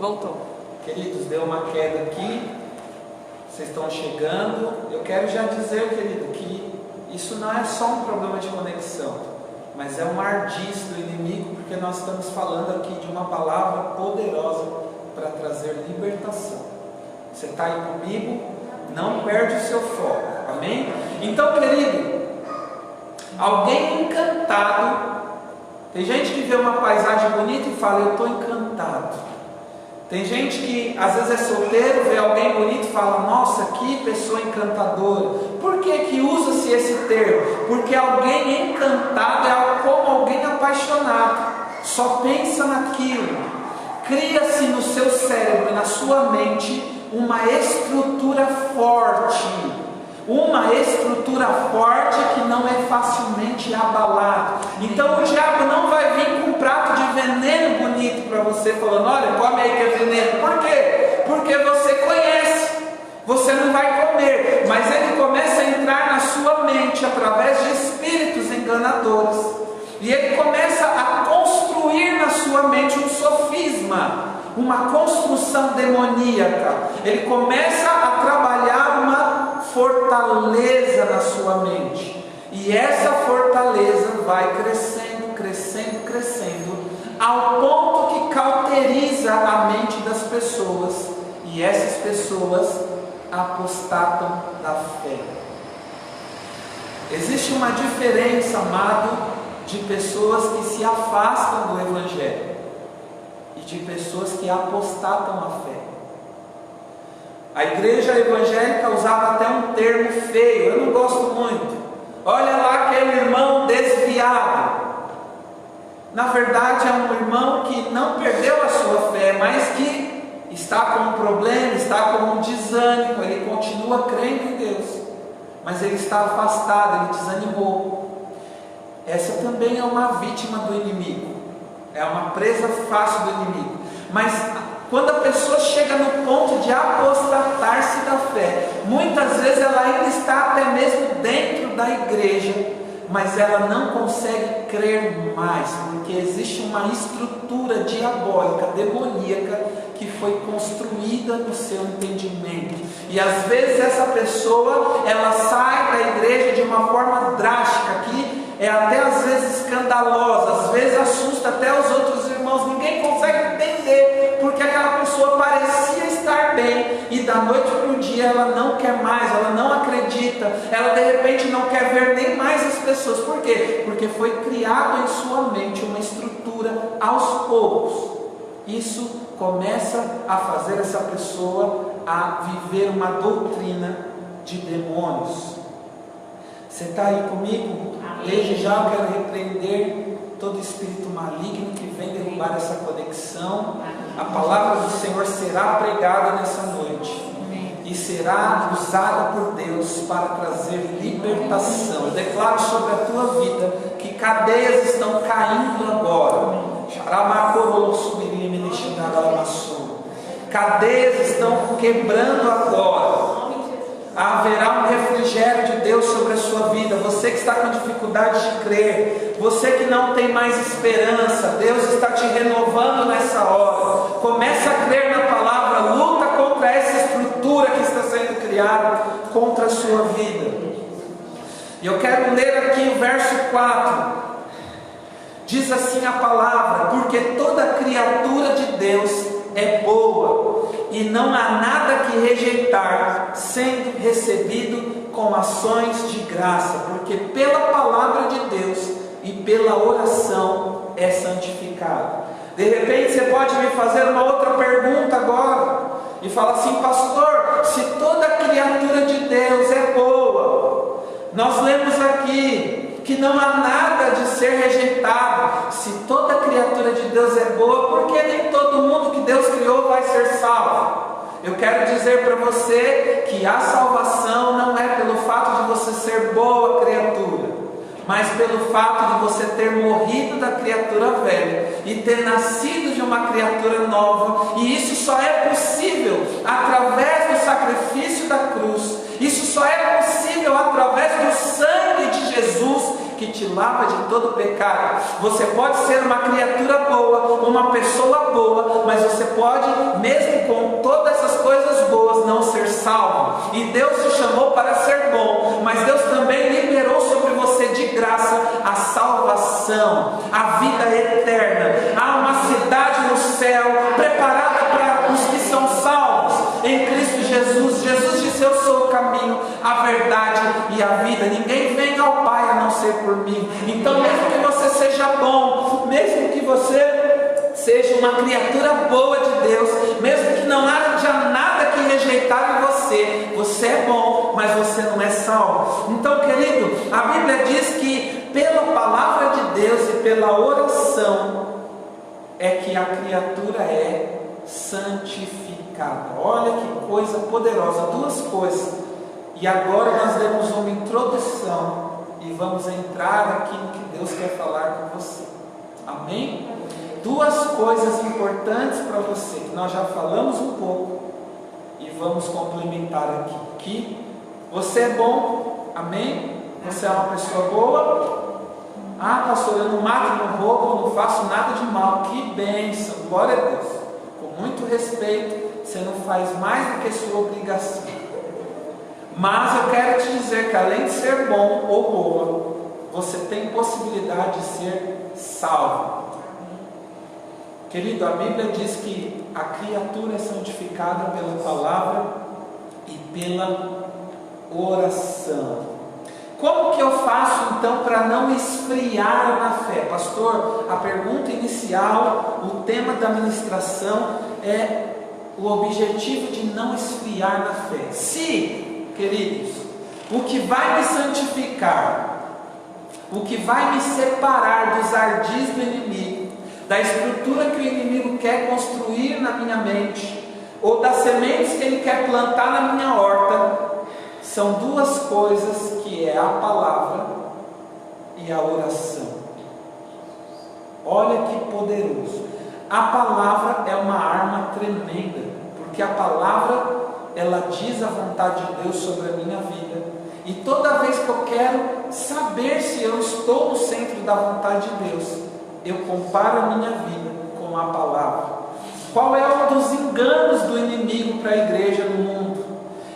Voltou. Queridos, deu uma queda aqui. Vocês estão chegando. Eu quero já dizer, querido, que isso não é só um problema de conexão, mas é um ardis do inimigo, porque nós estamos falando aqui de uma palavra poderosa para trazer libertação. Você está aí comigo? Não perde o seu foco, amém? Então, querido, alguém encantado, tem gente que vê uma paisagem bonita e fala, eu estou encantado. Tem gente que às vezes é solteiro, vê alguém bonito e fala, nossa, que pessoa encantadora. Por que usa-se esse termo? Porque alguém encantado é como alguém apaixonado, só pensa naquilo. Cria-se no seu cérebro e na sua mente uma estrutura forte, que não é facilmente abalada. Então o diabo não vai vir com um prato de veneno bonito para você, falando, olha, come aí que é veneno. Por quê? Porque você conhece, você não vai comer, mas ele começa a entrar na sua mente através de espíritos enganadores, e ele começa a construir na sua mente um sofisma, uma construção demoníaca. Ele começa a trabalhar uma fortaleza na sua mente, e essa fortaleza vai crescendo, crescendo, crescendo, ao ponto que cauteriza a mente das pessoas, e essas pessoas apostatam da fé. Existe uma diferença, amado, de pessoas que se afastam do Evangelho e de pessoas que apostatam a fé. A igreja evangélica usava até um termo feio, eu não gosto muito. Olha lá aquele irmão desviado. Na verdade é um irmão que não perdeu a sua fé, mas que está com um problema, está com um desânimo. Ele continua crendo em Deus, mas ele está afastado, ele desanimou. Essa também é uma vítima do inimigo, é uma presa fácil do inimigo. Mas quando a pessoa chega no ponto de apostatar-se da fé, muitas vezes ela ainda está até mesmo dentro da igreja, mas ela não consegue crer mais, porque existe uma estrutura diabólica, demoníaca, que foi construída no seu entendimento. E às vezes essa pessoa, ela sai da igreja de uma forma drástica, que é até às vezes escandalosa, às vezes assusta até os outros irmãos. Ninguém consegue entender porque aquela pessoa parecia estar bem, e da noite para o dia ela não quer mais, ela não acredita, ela de repente não quer ver nem mais as pessoas. Por quê? Porque foi criado em sua mente uma estrutura aos poucos. Isso começa a fazer essa pessoa a viver uma doutrina de demônios. Você está aí comigo? Desde já eu quero repreender todo espírito maligno que vem derrubar essa conexão. A palavra do Senhor será pregada nessa noite e será usada por Deus para trazer libertação. Eu declaro sobre a tua vida que cadeias estão caindo agora. Cadeias estão quebrando agora. Haverá um refrigério de Deus sobre a sua vida. Você que está com dificuldade de crer, você que não tem mais esperança, Deus está te renovando nessa hora. Começa a crer na palavra, luta contra essa estrutura que está sendo criada contra a sua vida. E eu quero ler aqui o verso 4. Diz assim a palavra: porque toda criatura de Deus é boa, e não há nada que rejeitar, sendo recebido com ações de graça, porque pela palavra de Deus e pela oração é santificado. De repente você pode me fazer uma outra pergunta agora, e falar assim: pastor, se toda criatura de Deus é boa, nós lemos aqui que não há nada de ser rejeitado. Se toda criatura de Deus é boa, por que nem todo mundo que Deus criou vai ser salvo? Eu quero dizer para você que a salvação não é pelo fato de você ser boa criatura, mas pelo fato de você ter morrido da criatura velha e ter nascido de uma criatura nova. E isso só é possível através do sacrifício da cruz. Isso só é possível através do sangue de Jesus, que te lava de todo pecado. Você pode ser uma criatura boa, uma pessoa boa, mas você pode, mesmo com todas essas coisas boas, não ser salvo. E Deus te chamou para ser bom, mas Deus também liberou sobre você de graça a salvação, a vida eterna. Há uma cidade no céu preparada para os que são salvos em Cristo Jesus. Jesus disse: eu sou o caminho, a verdade e a vida. Ninguém vem ao Pai a não ser por mim. Então, mesmo que você seja bom, mesmo que você seja uma criatura boa de Deus, mesmo que não haja nada que rejeitar em você, você é bom, mas você não é salvo. Então, querido, a Bíblia diz que pela palavra de Deus e pela oração é que a criatura é santificada. Olha que coisa poderosa, duas coisas. E agora nós demos uma introdução e vamos entrar aqui no que Deus quer falar com você. Amém? Duas coisas importantes para você, que nós já falamos um pouco e vamos complementar aqui. Que você é bom, amém? Você é uma pessoa boa. Ah, pastor, eu não mato, não roubo, não faço nada de mal. Que bênção, glória a Deus. Com muito respeito, você não faz mais do que sua obrigação. Mas eu quero te dizer que além de ser bom ou boa, você tem possibilidade de ser salvo. Querido, a Bíblia diz que a criatura é santificada pela palavra e pela oração. Como que eu faço então para não esfriar na fé? Pastor, a pergunta inicial, o tema da ministração é o objetivo de não esfriar na fé. Se, queridos, o que vai me santificar, o que vai me separar dos ardis do inimigo, da estrutura que o inimigo quer construir na minha mente, ou das sementes que ele quer plantar na minha horta, são duas coisas, que é a palavra e a oração. Olha que poderoso. A palavra é uma arma tremenda, porque a palavra, ela diz a vontade de Deus sobre a minha vida. E toda vez que eu quero saber se eu estou no centro da vontade de Deus, eu comparo a minha vida com a palavra. Qual é um dos enganos do inimigo para a igreja no mundo?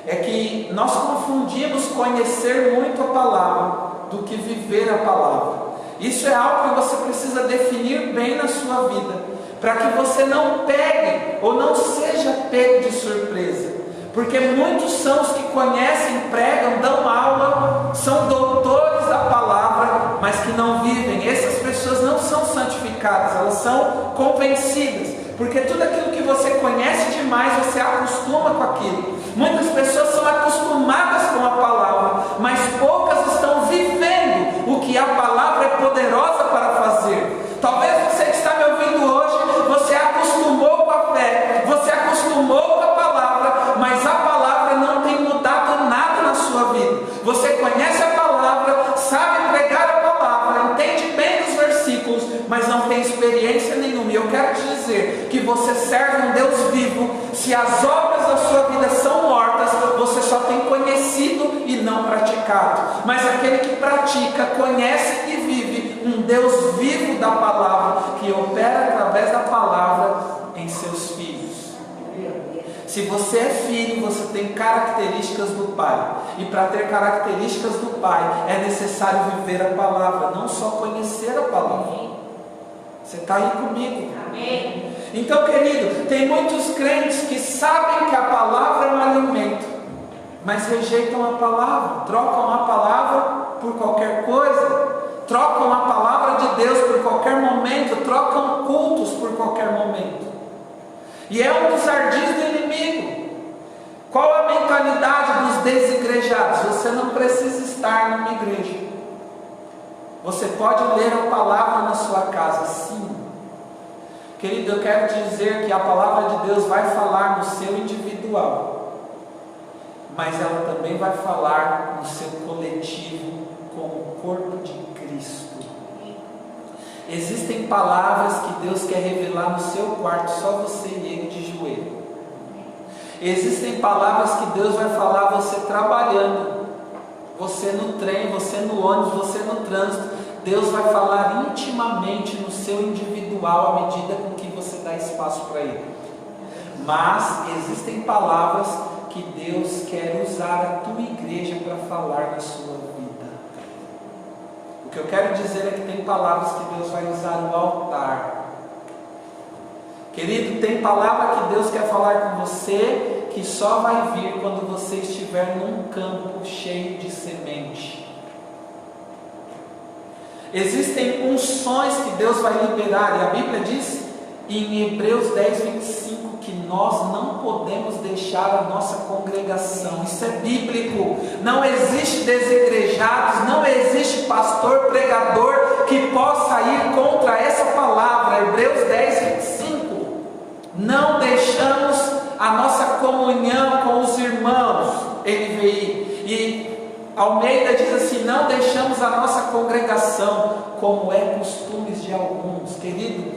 É que nós confundimos conhecer muito a palavra do que viver a palavra. Isso é algo que você precisa definir bem na sua vida, para que você não pegue ou não seja pego de surpresa. Porque muitos são os que conhecem, pregam, dão aula, são doutores da palavra, mas que não vivem. Essas pessoas não são santificadas, elas são convencidas. Porque tudo aquilo que você conhece demais, você acostuma com aquilo. Muitas pessoas são acostumadas com a palavra, mas poucas estão vivendo o que a palavra é poderosa para fazer. Talvez você que está me ouvindo hoje, você acostumou com a fé, você acostumou com a palavra, mas a palavra não tem mudado nada na sua vida. Você conhece a palavra, sabe pregar a palavra, entende bem os versículos, mas não tem experiência nenhuma. E eu quero te dizer que você serve um Deus vivo. Se as obras da sua vida são mortas, você só tem conhecido e não praticado. Mas aquele que pratica, conhece e vive um Deus vivo da palavra, que opera através da palavra em seus filhos. Se você é filho, você tem características do Pai. E para ter características do Pai, é necessário viver a palavra, não só conhecer a palavra. Você está aí comigo? Amém. Então, querido, tem muitos crentes que sabem que a palavra é um alimento, mas rejeitam a palavra, trocam a palavra por qualquer coisa, trocam a palavra de Deus por qualquer momento, trocam cultos por qualquer momento. E é um dos ardis do inimigo. Qual a mentalidade dos desigrejados? Você não precisa estar numa igreja. Você pode ler a palavra na sua casa, sim. Querido, eu quero te dizer que a palavra de Deus vai falar no seu individual, mas ela também vai falar no seu coletivo, como o corpo de Cristo. Existem palavras que Deus quer revelar no seu quarto, só você e Ele de joelho. Existem palavras que Deus vai falar você trabalhando, você no trem, você no ônibus, você no trânsito, Deus vai falar intimamente no seu individual à medida com que você dá espaço para Ele. Mas existem palavras que Deus quer usar a tua igreja para falar na sua vida. O que eu quero dizer é que tem palavras que Deus vai usar no altar. Querido, tem palavra que Deus quer falar com você que só vai vir quando você estiver num campo cheio de semente. Existem unções que Deus vai liberar, e a Bíblia diz em Hebreus 10:25 que nós não podemos deixar a nossa congregação. Isso é bíblico. Não existe desigrejados, não existe pastor, pregador que possa ir contra essa palavra. Hebreus 10:25. Não deixamos a nossa comunhão com os irmãos, NVI, e Almeida diz assim: não deixamos a nossa congregação, como é costumes de alguns. Querido,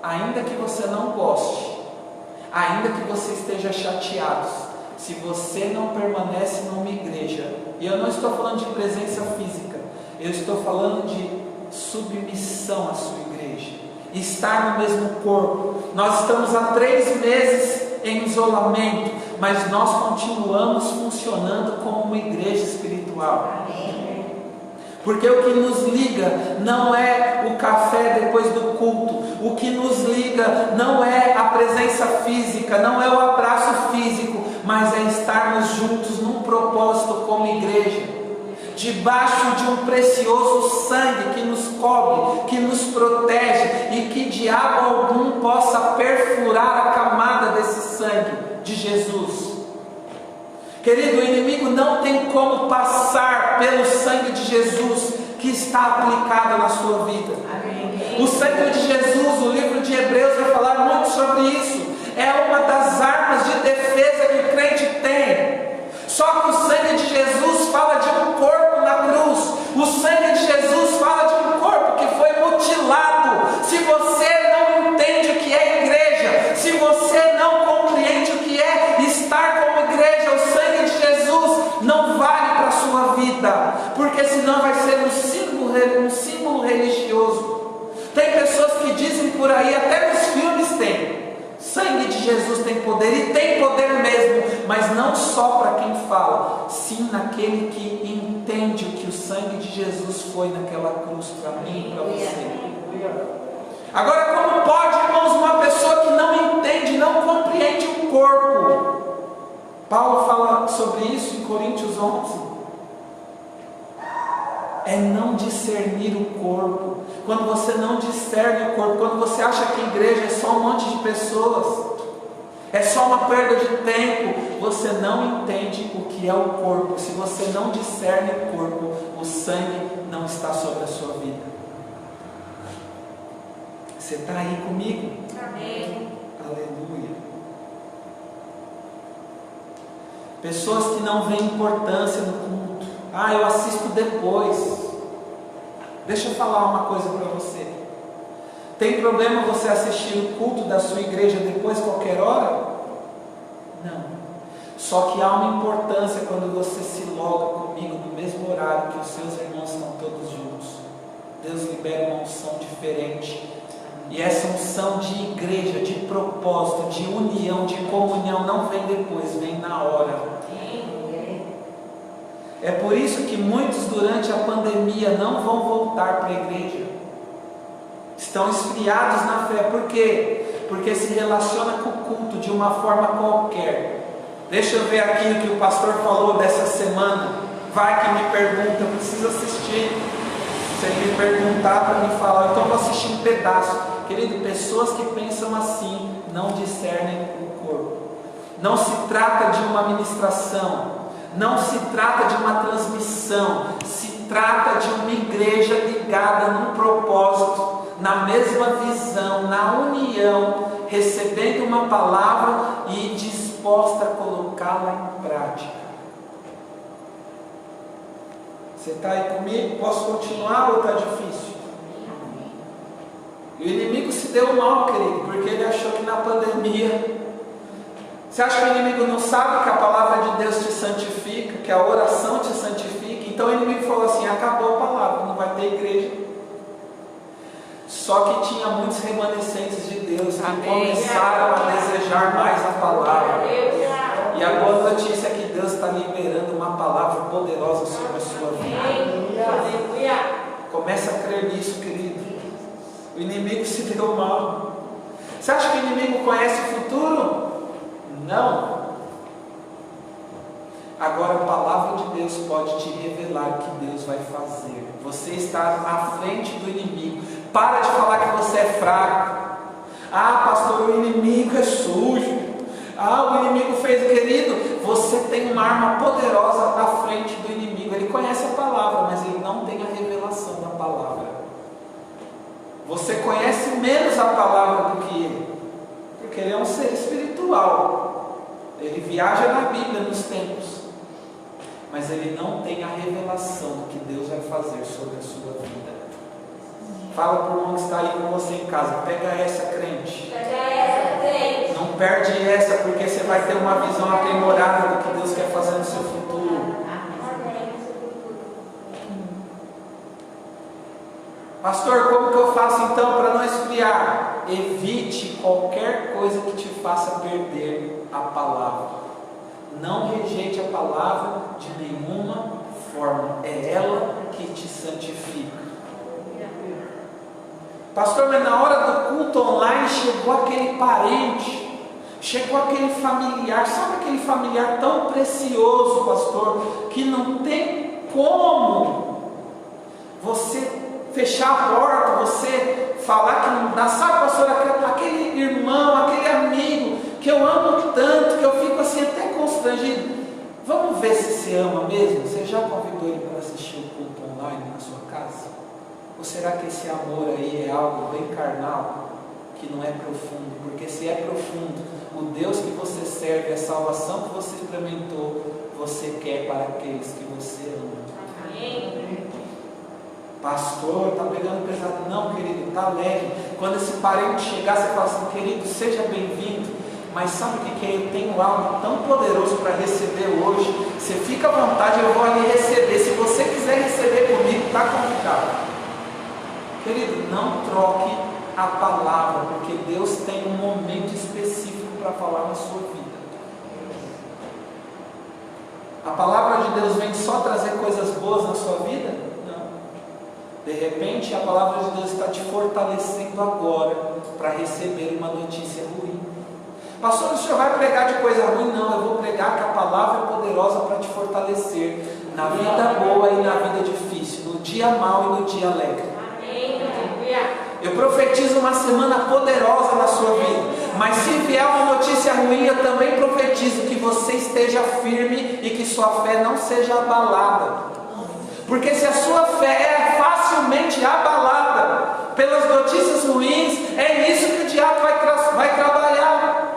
ainda que você não goste, ainda que você esteja chateado, se você não permanece numa igreja, e eu não estou falando de presença física, eu estou falando de submissão à sua igreja, estar no mesmo corpo. Nós estamos há 3 meses em isolamento, mas nós continuamos funcionando como uma igreja espiritual. Porque o que nos liga não é o café depois do culto, o que nos liga não é a presença física, não é o abraço físico, mas é estarmos juntos num propósito como igreja, debaixo de um precioso sangue que nos cobre, que nos protege, e que diabo algum possa perfurar a camada desse sangue de Jesus. Querido, o inimigo não tem como passar pelo sangue de Jesus que está aplicado na sua vida. O sangue de Jesus, o livro de Hebreus vai falar muito sobre isso. É uma das armas de defesa que o crente tem. Só que o sangue de Jesus fala de um corpo na cruz. O sangue de Jesus fala de um corpo que foi mutilado. Se você não entende o que é igreja, se você não compreende o que é estar como igreja, o sangue de Jesus não vale para a sua vida, porque senão vai ser um símbolo religioso. Tem pessoas que dizem por aí, até nos filmes tem: sangue de Jesus tem poder, e tem poder mesmo, mas não só para quem fala, sim naquele que entende o que o sangue de Jesus foi naquela cruz para mim e para você. Agora, como pode, irmãos, uma pessoa que não entende, não compreende o corpo? Paulo fala sobre isso em Coríntios 11. É não discernir o corpo. Quando você não discerne o corpo, quando você acha que a igreja é só um monte de pessoas, é só uma perda de tempo, você não entende o que é o corpo. Se você não discerne o corpo, o sangue não está sobre a sua vida. Você está aí comigo? Amém. Aleluia. Pessoas que não veem importância no culto. Eu assisto depois. Deixa eu falar uma coisa para você. Tem problema você assistir o culto da sua igreja depois, qualquer hora? Não. Só que há uma importância quando você se loga comigo no mesmo horário que os seus irmãos estão todos juntos. Deus libera uma unção diferente. E essa unção de igreja, de propósito, de união, de comunhão, não vem depois, vem na hora. É por isso que muitos durante a pandemia não vão voltar para a igreja. Estão esfriados na fé. Por quê? Porque se relaciona com o culto de uma forma qualquer. Deixa eu ver aqui o que o pastor falou dessa semana. Vai que me pergunta, eu preciso assistir. Se ele me perguntar para me falar, então eu vou assistir um pedaço. Querido, pessoas que pensam assim não discernem o corpo. Não se trata de uma ministração, não se trata de uma transmissão, se trata de uma igreja ligada num propósito, na mesma visão, na união, recebendo uma palavra e disposta a colocá-la em prática. Você está aí comigo? Posso continuar ou está difícil? E o inimigo se deu mal, querido, porque ele achou que na pandemia... Você acha que o inimigo não sabe que a palavra de Deus te santifica, que a oração te santifica? Então o inimigo falou assim: acabou a palavra, não vai ter igreja. Só que tinha muitos remanescentes de Deus que começaram a desejar mais a palavra. E a boa notícia é que Deus está liberando uma palavra poderosa sobre a sua vida. Comece a crer nisso, querido. O inimigo se deu mal. Você acha que o inimigo conhece o futuro? Não. Agora a palavra de Deus pode te revelar o que Deus vai fazer. Você está à frente do inimigo. Para de falar que você é fraco. Ah, pastor, o inimigo é sujo. Ah, o inimigo fez. Querido, você tem uma arma poderosa à frente do inimigo. Ele conhece a palavra, mas ele não tem a revelação da palavra. Você conhece menos a palavra do que ele, porque ele é um ser espiritual. Ele viaja na Bíblia nos tempos, mas ele não tem a revelação do que Deus vai fazer sobre a sua vida. Fala para o irmão que está aí com você em casa: pega essa, crente. Não perde essa, porque você vai ter uma visão aprimorada do que Deus quer fazer no seu futuro. Pastor, como que eu faço então para não esfriar? Evite qualquer coisa que te faça perder a palavra. Não rejeite a palavra de nenhuma forma. É ela que te santifica. Pastor, mas na hora do culto online chegou aquele parente, chegou aquele familiar. Sabe aquele familiar tão precioso, pastor, que não tem como você fechar a porta, você falar que não dá. Sabe, pastor, aquele irmão, aquele amigo que eu amo tanto, que eu fico assim até constrangido. Vamos ver se você ama mesmo? Você já convidou ele para assistir o culto online na sua casa? Ou será que esse amor aí é algo bem carnal, que não é profundo? Porque se é profundo, o Deus que você serve, a salvação que você experimentou, você quer para aqueles que você ama. Amém. Pastor, está pegando pesado. Não, querido, está leve. Quando esse parente chegar, você fala assim: querido, seja bem-vindo. Mas sabe o que é? Eu tenho algo tão poderoso para receber hoje. Você fica à vontade, eu vou ali receber. Se você quiser receber comigo, está convidado. Querido, não troque a palavra, porque Deus tem um momento específico para falar na sua vida. A palavra de Deus vem só trazer coisas boas na sua vida? Não. De repente, a palavra de Deus está te fortalecendo agora para receber uma notícia ruim. Pastor, o senhor vai pregar de coisa ruim? Não, eu vou pregar que a palavra é poderosa para te fortalecer na vida boa e na vida difícil, no dia mau e no dia alegre. Eu profetizo uma semana poderosa na sua vida, mas se vier uma notícia ruim, eu também profetizo que você esteja firme e que sua fé não seja abalada, porque se a sua fé é facilmente abalada pelas notícias ruins, é nisso que o diabo vai trabalhar.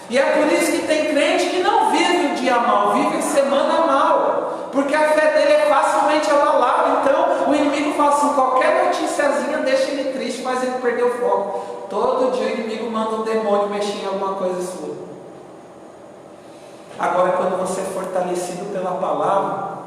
E é por isso que tem crente que não vive o dia mal, vive a semana mal, porque a fé dele é facilmente abalada. Então o inimigo fala assim: qualquer noticiazinha deixa ele triste, faz ele perder o foco. Todo dia o inimigo manda um demônio mexer em alguma coisa sua. Agora, quando você é fortalecido pela palavra,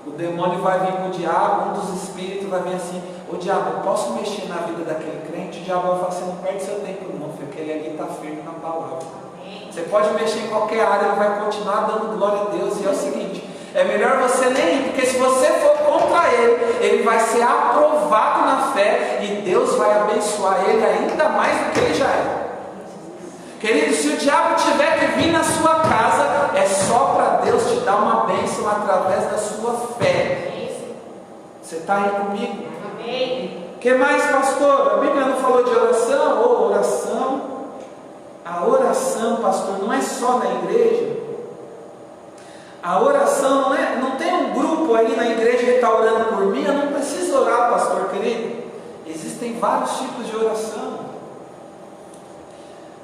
o demônio vai vir com o diabo, um dos espíritos vai vir assim: ô diabo, eu posso mexer na vida daquele crente? O diabo vai falar assim: não perde seu tempo não, porque ele ali está firme na palavra. Você pode mexer em qualquer área, ele vai continuar dando glória a Deus. E é o seguinte: é melhor você nem ir, porque se você for contra ele, ele vai ser aprovado na fé e Deus vai abençoar ele ainda mais do que ele já é. Querido, se o diabo tiver que vir na sua casa, é só para Deus te dar uma bênção através da sua fé. Você está aí comigo? Amém. O que mais, pastor? A Bíblia não falou de oração? Ou oração? A oração, pastor, não é só na igreja. A oração não tem um grupo aí na igreja que está orando por mim. Eu não preciso orar, pastor querido. Existem vários tipos de oração.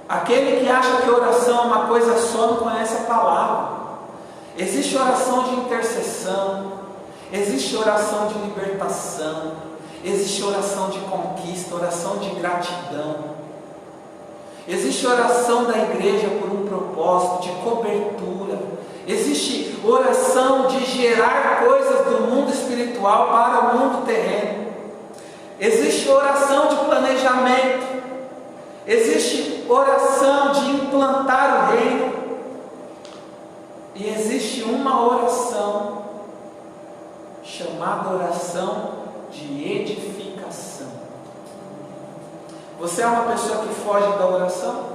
Aquele que acha que oração é uma coisa só não conhece a palavra. Existe oração de intercessão, existe oração de libertação, existe oração de conquista, oração de gratidão. Existe oração da igreja por um propósito, de cobertura. Existe oração de gerar coisas do mundo espiritual para o mundo terreno. existe oração de planejamento, existe oração de implantar o reino, e existe uma oração chamada oração de edificação. Você é uma pessoa que foge da oração?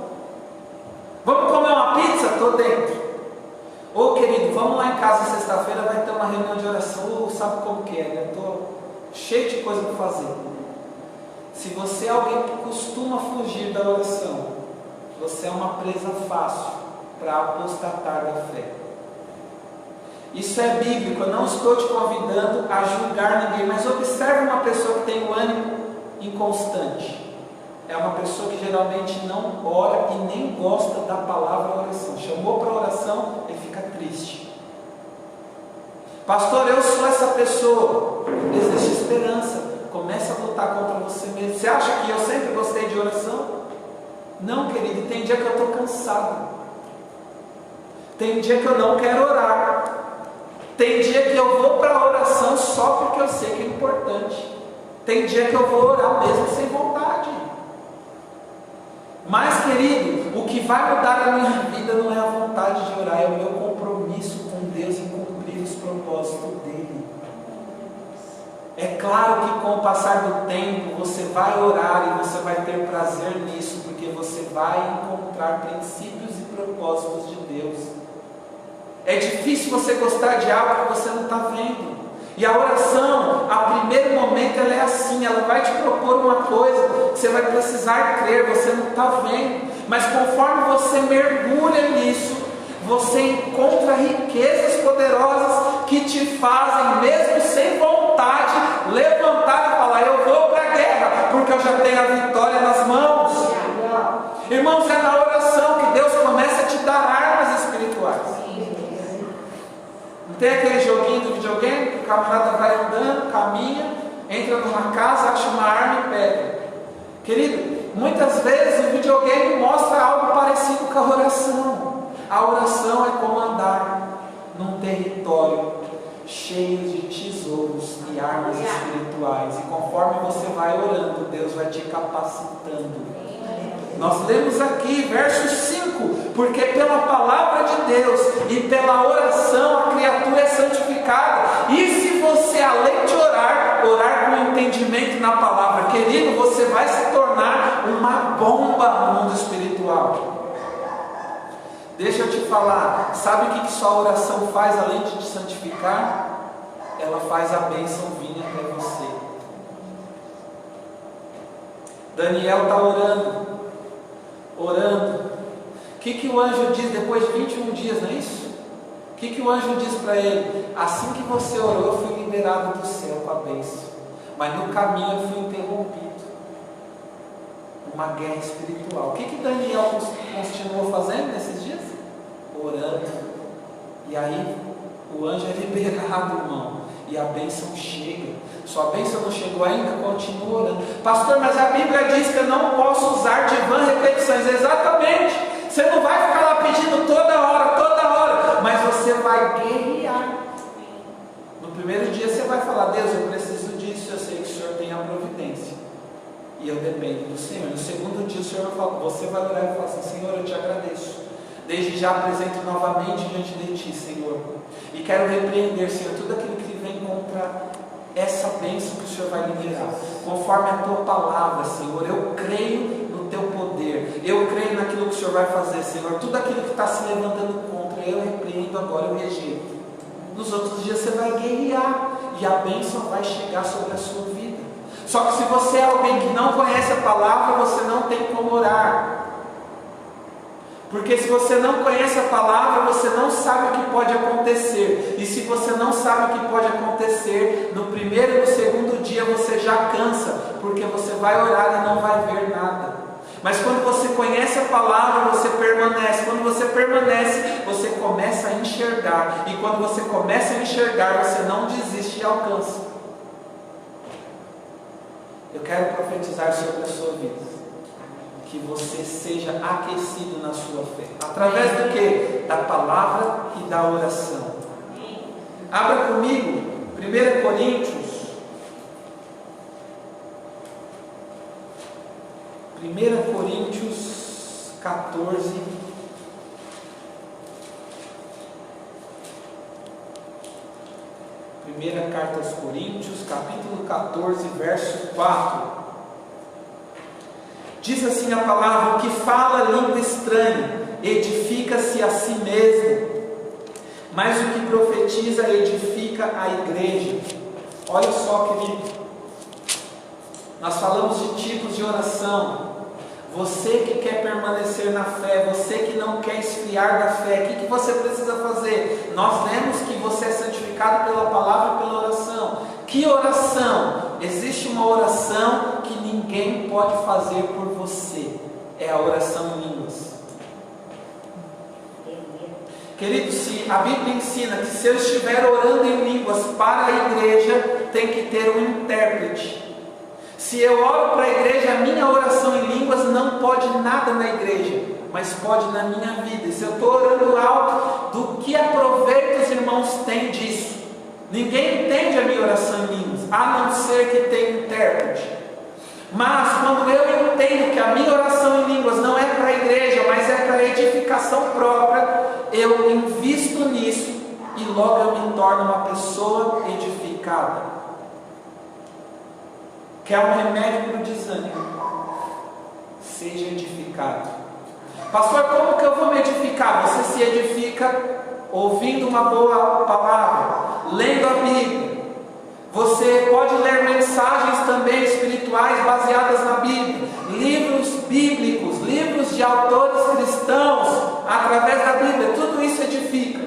Vamos comer uma pizza? Estou dentro. Ô querido, vamos lá em casa sexta-feira, vai ter uma reunião de oração. Sabe como que é, né? Estou cheio de coisa para fazer. Se você é alguém que costuma fugir da oração, você é uma presa fácil para apostatar da fé. Isso é bíblico, eu não estou te convidando a julgar ninguém, mas observe uma pessoa que tem o ânimo inconstante. É uma pessoa que geralmente não ora e nem gosta da palavra oração. Chamou para oração, ele fica triste. Pastor, eu sou essa pessoa. Existe esperança. Comece a lutar contra você mesmo. Você acha que eu sempre gostei de oração? Não, querido, tem dia que eu estou cansado. Tem dia que eu não quero orar. Tem dia que eu vou para a oração só porque eu sei que é importante. Tem dia que eu vou orar mesmo sem vontade. Mas, querido, o que vai mudar a minha vida não é a vontade de orar, é o meu compromisso com Deus em cumprir os propósitos dele. É claro que com o passar do tempo você vai orar e você vai ter prazer nisso, porque você vai encontrar princípios e propósitos de Deus. É difícil você gostar de algo que você não está vendo. E a oração, a primeiro momento, ela é assim, ela vai te propor uma coisa, você vai precisar crer, você não está vendo, mas conforme você mergulha nisso, você encontra riquezas poderosas que te fazem, mesmo sem vontade, levantar e falar, eu vou para a guerra, porque eu já tenho a vitória nas mãos. Irmãos, é na oração que Deus começa a te dar armas espirituais. Tem aquele joguinho do videogame, que o camarada vai andando, caminha, entra numa casa, acha uma arma e pega. Querido, muitas vezes o videogame mostra algo parecido com a oração. A oração é como andar num território cheio de tesouros e armas espirituais. E conforme você vai orando, Deus vai te capacitando. Nós lemos aqui, verso 5, porque pela palavra de Deus e pela oração a criatura é santificada. E se você, além de orar com entendimento na palavra, querido, você vai se tornar uma bomba no mundo espiritual. Deixa eu te falar, sabe o que só a oração faz além de te santificar? Ela faz a bênção vir até você. Daniel está orando. O que o anjo diz depois de 21 dias, não é isso? O que o anjo diz para ele? Assim que você orou, eu fui liberado do céu com a bênção, mas no caminho eu fui interrompido. Uma guerra espiritual. O que Daniel continuou fazendo nesses dias? Orando. E aí o anjo é liberado, irmão, e a bênção chega. Sua bênção não chegou ainda? Continua orando. Pastor, mas a Bíblia diz que eu não posso usar de vã repetições. Exatamente. Você não vai ficar lá pedindo toda hora, mas você vai guerrear. No primeiro dia você vai falar, Deus, eu preciso disso, eu sei que o Senhor tem a providência e eu dependo do Senhor. No segundo dia o Senhor vai falar, você vai orar e falar assim, Senhor, eu te agradeço. Desde já apresento novamente diante de Ti, Senhor, e quero repreender, Senhor, tudo aquilo que vem contra essa bênção que o Senhor vai liberar, conforme a Tua palavra, Senhor. Eu creio no Teu poder, eu creio naquilo que o Senhor vai fazer, Senhor. Tudo aquilo que está se levantando contra, eu repreendo agora, eu rejeito. Nos outros dias você vai guerrear e a bênção vai chegar sobre a sua vida. Só que se você é alguém que não conhece a palavra, você não tem como orar. Porque se você não conhece a palavra, você não sabe o que pode acontecer. E se você não sabe o que pode acontecer, no primeiro e no segundo dia você já cansa, porque você vai orar e não vai ver nada. Mas quando você conhece a palavra, você permanece. Quando você permanece, você começa a enxergar. E quando você começa a enxergar, você não desiste e alcança. Eu quero profetizar sobre a sua vida. Que você seja aquecido na sua fé. Através do que? Da palavra e da oração. Abra comigo 1 Coríntios 1 Coríntios 14. Primeira carta aos Coríntios, capítulo 14, verso 4. Diz assim a palavra: o que fala língua estranha edifica-se a si mesmo, mas o que profetiza edifica a igreja. Olha só, querido, nós falamos de tipos de oração. Você que quer permanecer na fé, você que não quer esfriar da fé, o que você precisa fazer? Nós lemos que você é santificado pela palavra e pela oração. Que oração? Existe uma oração que ninguém pode fazer por você, é a oração em línguas. Querido, se a Bíblia ensina que se eu estiver orando em línguas para a igreja, tem que ter um intérprete. Se eu oro para a igreja, a minha oração em línguas não pode nada na igreja, mas pode na minha vida. E se eu estou orando alto, do que aproveito os irmãos têm disso? Ninguém entende a minha oração em línguas, a não ser que tenha intérprete. Mas quando eu entendo que a minha oração em línguas não é para a igreja, mas é para a edificação própria, eu invisto nisso e logo eu me torno uma pessoa edificada. Quer um remédio para o desânimo? Seja edificado. Pastor, como que eu vou me edificar? Você se edifica ouvindo uma boa palavra, lendo a Bíblia. Você pode ler mensagens também espirituais baseadas na Bíblia, livros bíblicos, livros de autores cristãos através da Bíblia. Tudo isso edifica.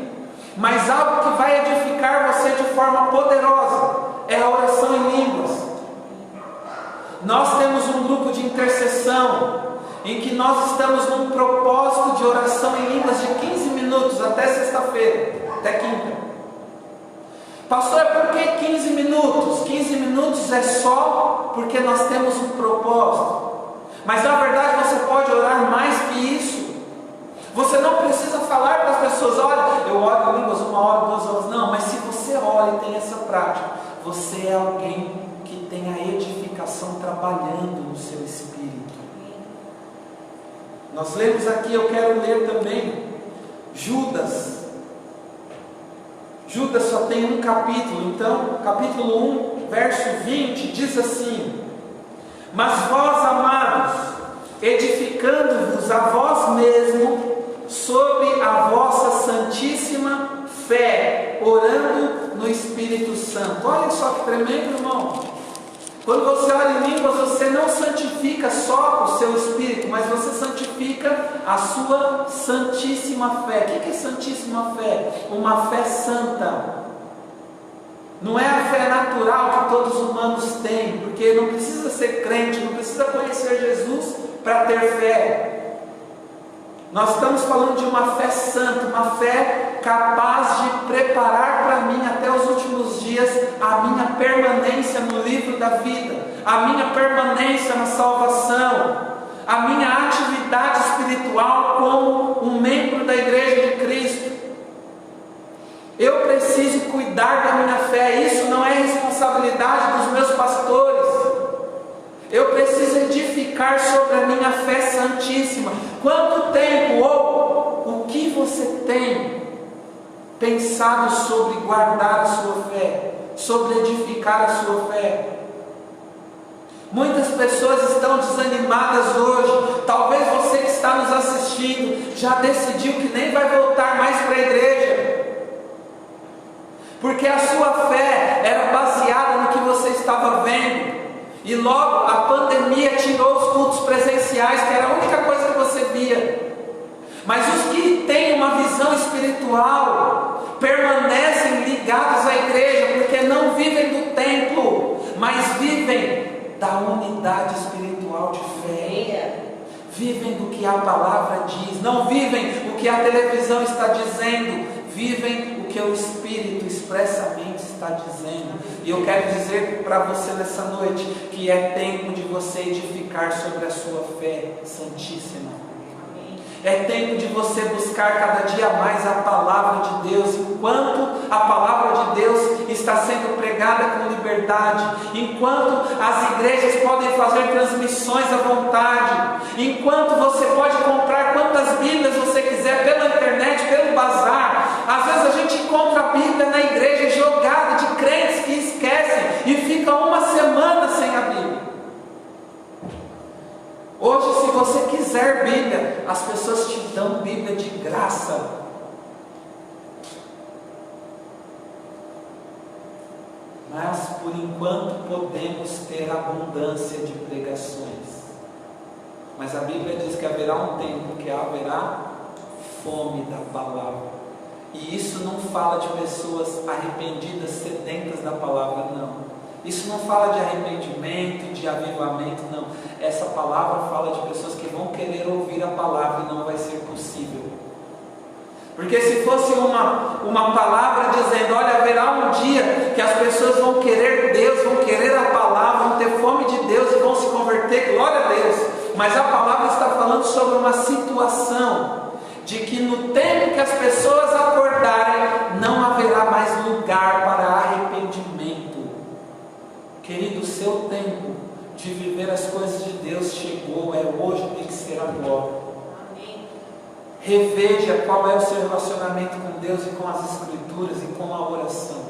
Mas algo que vai edificar você de forma poderosa é a oração em línguas. Nós temos um grupo de intercessão em que nós estamos num propósito de oração em línguas de 15 minutos até sexta-feira, até quinta. Pastor, por que 15 minutos? 15 minutos é só porque nós temos um propósito. Mas na verdade você pode orar mais que isso. Você não precisa falar para as pessoas: olha, eu oro em línguas 1 hora, 2 horas. Não, mas se você ora e tem essa prática, você é alguém que tem a edificação trabalhando no seu espírito. Nós lemos aqui, eu quero ler também Judas. Judas só tem um capítulo, então, capítulo 1, verso 20, diz assim: mas vós, amados, edificando-vos a vós mesmo sobre a vossa santíssima fé, orando no Espírito Santo. Olha só que tremendo, irmão. Quando você ora em línguas, você não santifica só o seu espírito, mas você santifica a sua santíssima fé. O que é santíssima fé? Uma fé santa. Não é a fé natural que todos os humanos têm, porque não precisa ser crente, não precisa conhecer Jesus para ter fé. Nós estamos falando de uma fé santa, uma fé capaz de preparar para mim até os últimos dias a minha permanência no livro da vida, a minha permanência na salvação, a minha atividade espiritual como um membro da igreja de Cristo. Eu preciso cuidar da minha fé. Isso não é responsabilidade dos meus pastores. Eu preciso edificar sobre a minha fé santíssima. Quanto tempo ou o que você tem pensado sobre guardar a sua fé, sobre edificar a sua fé? Muitas pessoas estão desanimadas hoje. Talvez você que está nos assistindo já decidiu que nem vai voltar mais para a igreja, porque a sua fé era baseada no que você estava vendo. E logo a pandemia tirou os cultos presenciais, que era a única coisa que você via. Mas os que têm uma visão espiritual permanecem ligados à igreja, porque não vivem do templo, mas vivem da unidade espiritual de fé. Vivem do que a palavra diz, não vivem o que a televisão está dizendo, vivem o que o Espírito expressamente está dizendo. E eu quero dizer para você nessa noite que é tempo de você edificar sobre a sua fé santíssima. É tempo de você buscar cada dia mais a palavra de Deus. Enquanto a palavra de Deus está sendo pregada com liberdade, enquanto as igrejas podem fazer transmissões à vontade, enquanto você pode comprar quantas Bíblias você quiser pela internet, pelo bazar. Às vezes a gente encontra a Bíblia na igreja jogada de crentes que esquecem e ficam uma semana sem a Bíblia. Hoje, se você quiser Bíblia, as pessoas te dão Bíblia de graça. Mas, por enquanto, podemos ter abundância de pregações. Mas a Bíblia diz que haverá um tempo que haverá fome da palavra. E isso não fala de pessoas arrependidas, sedentas da palavra, não. Isso não fala de arrependimento, de avivamento, não. Essa palavra fala de pessoas que vão querer ouvir a palavra e não vai ser possível. Porque se fosse uma palavra dizendo, olha, haverá um dia que as pessoas vão querer Deus, vão querer a palavra, vão ter fome de Deus e vão se converter, glória a Deus. Mas a palavra está falando sobre uma situação de que no tempo que as pessoas acordarem, não haverá mais lugar para arrependimento. Querido, o seu tempo de viver as coisas de Deus chegou, é hoje, tem que ser agora. Amém. Reveja qual é o seu relacionamento com Deus e com as Escrituras e com a oração.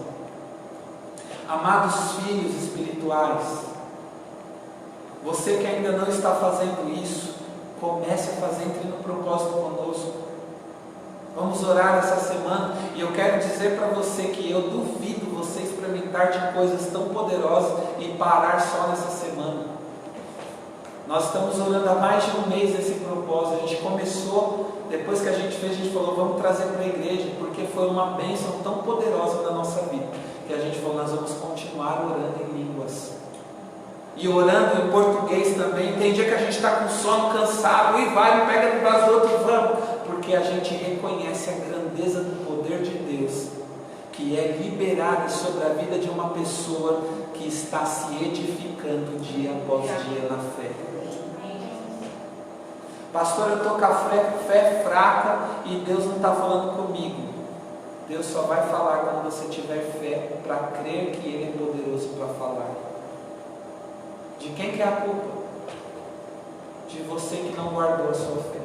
Amados filhos espirituais, você que ainda não está fazendo isso, comece a fazer, entre no propósito conosco. Vamos orar essa semana, e eu quero dizer para você que eu duvido você experimentar de coisas tão poderosas e parar só nessa semana. Nós estamos orando há mais de um mês esse propósito. A gente começou, depois que a gente fez, a gente falou, vamos trazer para a igreja, porque foi uma bênção tão poderosa na nossa vida, que a gente falou, nós vamos continuar orando em línguas. E orando em português também. Tem dia que a gente está com sono, cansado, e vai, pega no braço do outro e vamos. Porque a gente reconhece a grandeza do poder de Deus, que é liberado sobre a vida de uma pessoa que está se edificando dia após dia na fé. Pastor, eu estou com a fé fraca e Deus não está falando comigo. Deus só vai falar quando você tiver fé para crer que Ele é poderoso para falar. De quem que é a culpa? De você que não guardou a sua fé.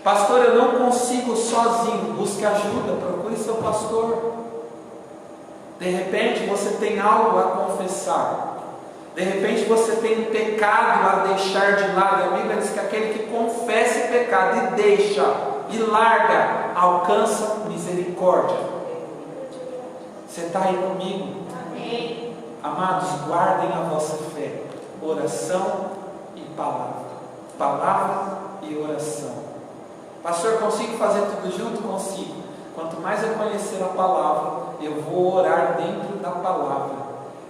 Pastor, eu não consigo sozinho. Busque ajuda, procure seu pastor. De repente você tem algo a confessar. De repente você tem um pecado a deixar de lado. A Bíblia diz que aquele que confessa o pecado e deixa e larga, alcança misericórdia. Você está aí comigo? Amém. Amados, guardem a vossa fé. Oração e palavra. Palavra e oração. Pastor, consigo fazer tudo junto? Consigo. Quanto mais eu conhecer a palavra, eu vou orar dentro da palavra.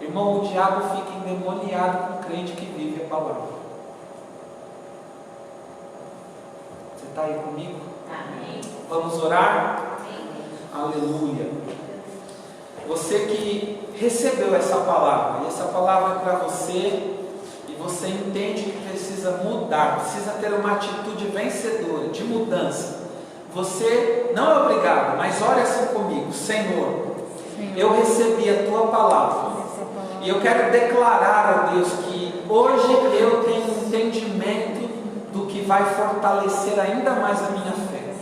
Irmão, o diabo fica endemoniado com o crente que vive a palavra. Você está aí comigo? Amém. Vamos orar? Amém. Aleluia. Você que recebeu essa palavra, e essa palavra é para você, e você entende que precisa mudar, precisa ter uma atitude vencedora, de mudança. Você não é obrigado, mas ore assim comigo. Senhor, eu recebi a tua palavra, e eu quero declarar a Deus que hoje eu tenho um entendimento do que vai fortalecer ainda mais a minha fé.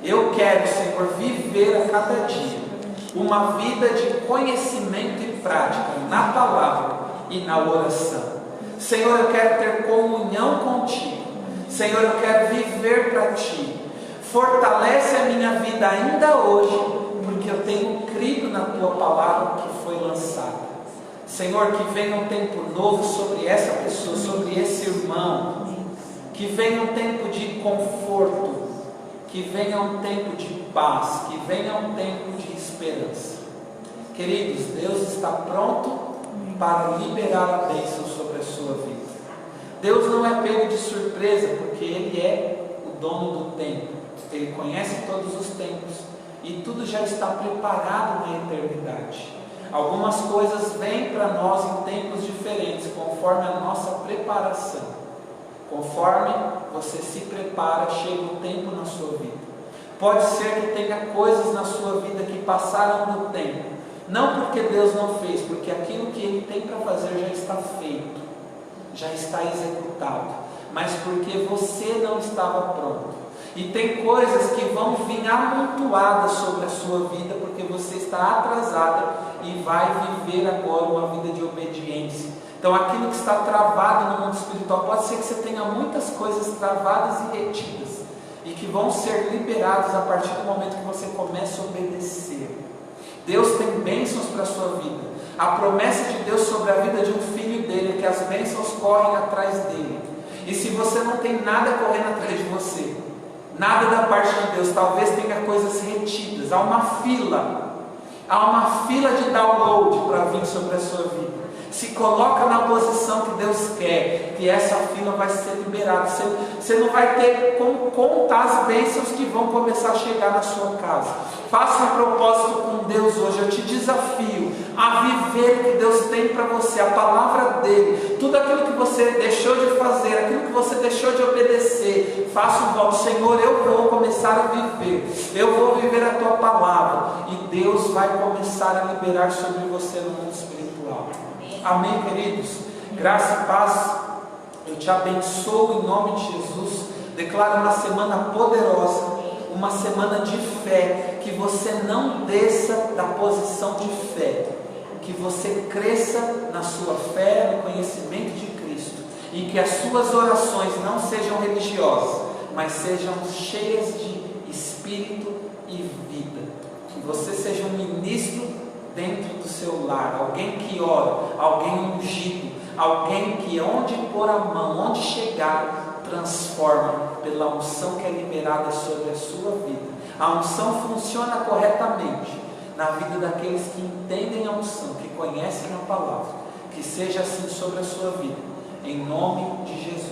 Eu quero, Senhor, viver a cada dia uma vida de conhecimento e prática na palavra e na oração. Senhor, eu quero ter comunhão contigo. Senhor, eu quero viver para ti. Fortalece a minha vida ainda hoje, porque eu tenho crido na tua palavra que foi lançada. Senhor, que venha um tempo novo sobre essa pessoa, sobre esse irmão. Que venha um tempo de conforto, que venha um tempo de paz, que venha um tempo de esperança. Queridos, Deus está pronto para liberar a bênção sobre a sua vida. Deus não é pego de surpresa, porque Ele é o dono do tempo. Ele conhece todos os tempos e tudo já está preparado na eternidade. Algumas coisas vêm para nós em tempos diferentes, conforme a nossa preparação. Conforme você se prepara, chega o tempo na sua vida. Pode ser que tenha coisas na sua vida que passaram no tempo, não porque Deus não fez, porque aquilo que Ele tem para fazer já está feito, já está executado, mas porque você não estava pronto. E tem coisas que vão vir amontoadas sobre a sua vida, porque você está atrasada e vai viver agora uma vida de obediência. Então aquilo que está travado no mundo espiritual, pode ser que você tenha muitas coisas travadas e retidas, e que vão ser liberadas a partir do momento que você começa a obedecer. Deus tem bênçãos para a sua vida. A promessa de Deus sobre a vida de um filho dele é que as bênçãos correm atrás dele. E se você não tem nada correndo atrás de você, nada da parte de Deus, talvez tenha coisas retidas. Há uma fila de download para vir sobre a sua vida. Se coloca na posição que Deus quer, que essa fila vai ser liberada. Você não vai ter como contar as bênçãos que vão começar a chegar na sua casa. Faça um propósito com Deus hoje. Eu te desafio a viver o que Deus tem para você, a palavra dele. Tudo aquilo que você deixou de fazer, aquilo que você deixou de obedecer, faça um voto: Senhor, eu vou começar a viver, eu vou viver a tua palavra, e Deus vai começar a liberar sobre você no mundo espiritual. Amém, queridos? Graça e paz. Eu te abençoo em nome de Jesus. Declaro uma semana poderosa, uma semana de fé. Que você não desça da posição de fé, que você cresça na sua fé, no conhecimento de Cristo, e que as suas orações não sejam religiosas, mas sejam cheias de Espírito e vida. Que você seja um ministro dentro do seu lar, alguém que ora, alguém ungido, alguém que onde pôr a mão, onde chegar, transforma pela unção que é liberada sobre a sua vida. A unção funciona corretamente na vida daqueles que entendem a unção, que conhecem a palavra. Que seja assim sobre a sua vida, em nome de Jesus.